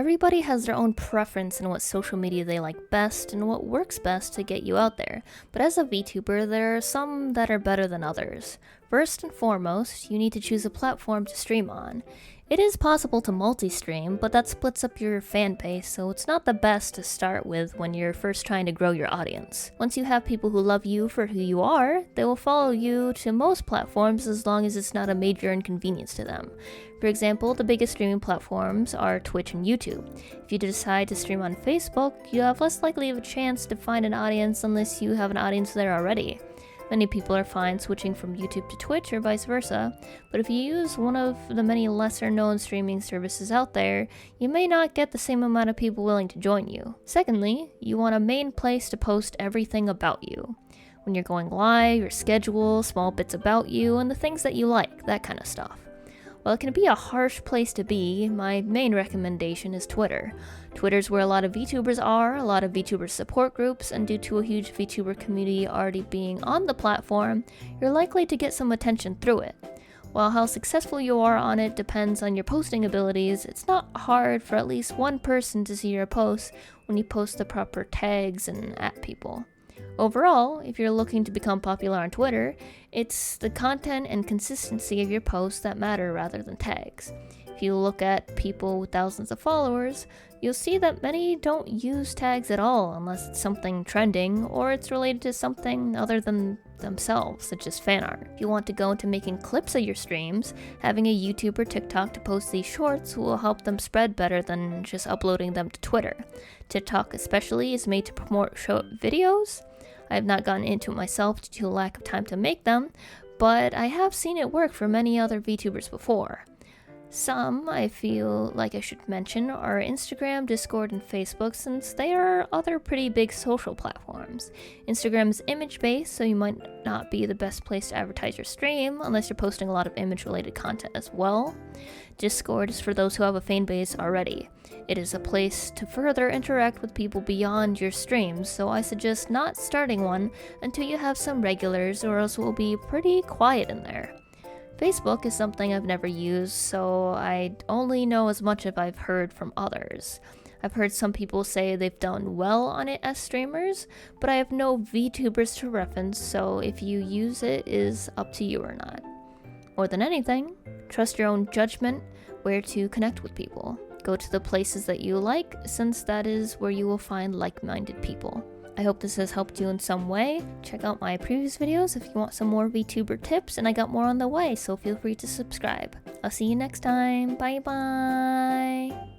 Everybody has their own preference in what social media they like best and what works best to get you out there, but as a VTuber, there are some that are better than others. First and foremost, you need to choose a platform to stream on. It is possible to multi-stream, but that splits up your fan base, so it's not the best to start with when you're first trying to grow your audience. Once you have people who love you for who you are, they will follow you to most platforms as long as it's not a major inconvenience to them. For example, the biggest streaming platforms are Twitch and YouTube. If you decide to stream on Facebook, you have less likely of a chance to find an audience unless you have an audience there already. Many people are fine switching from YouTube to Twitch or vice versa, but if you use one of the many lesser known streaming services out there, you may not get the same amount of people willing to join you. Secondly, you want a main place to post everything about you. When you're going live, your schedule, small bits about you, and the things that you like, that kind of stuff. While it can be a harsh place to be, my main recommendation is Twitter. Twitter's where a lot of VTubers are, a lot of VTuber support groups, and due to a huge VTuber community already being on the platform, you're likely to get some attention through it. While how successful you are on it depends on your posting abilities, it's not hard for at least one person to see your posts when you post the proper tags and at people. Overall, if you're looking to become popular on Twitter, it's the content and consistency of your posts that matter rather than tags. If you look at people with thousands of followers, you'll see that many don't use tags at all unless it's something trending or it's related to something other than themselves, such as fan art. If you want to go into making clips of your streams, having a YouTube or TikTok to post these shorts will help them spread better than just uploading them to Twitter. TikTok especially is made to promote short videos. I have not gotten into it myself due to a lack of time to make them, but I have seen it work for many other VTubers before. Some, I feel like I should mention, are Instagram, Discord, and Facebook since they are other pretty big social platforms. Instagram is image-based, so you might not be the best place to advertise your stream unless you're posting a lot of image-related content as well. Discord is for those who have a fan base already. It is a place to further interact with people beyond your streams, so I suggest not starting one until you have some regulars or else it will be pretty quiet in there. Facebook is something I've never used, so I only know as much as I've heard from others. I've heard some people say they've done well on it as streamers, but I have no VTubers to reference, so if you use it is up to you or not. More than anything, trust your own judgment where to connect with people. Go to the places that you like, since that is where you will find like-minded people. I hope this has helped you in some way. Check out my previous videos if you want some more VTuber tips, and I got more on the way, so feel free to subscribe. I'll see you next time. Bye bye!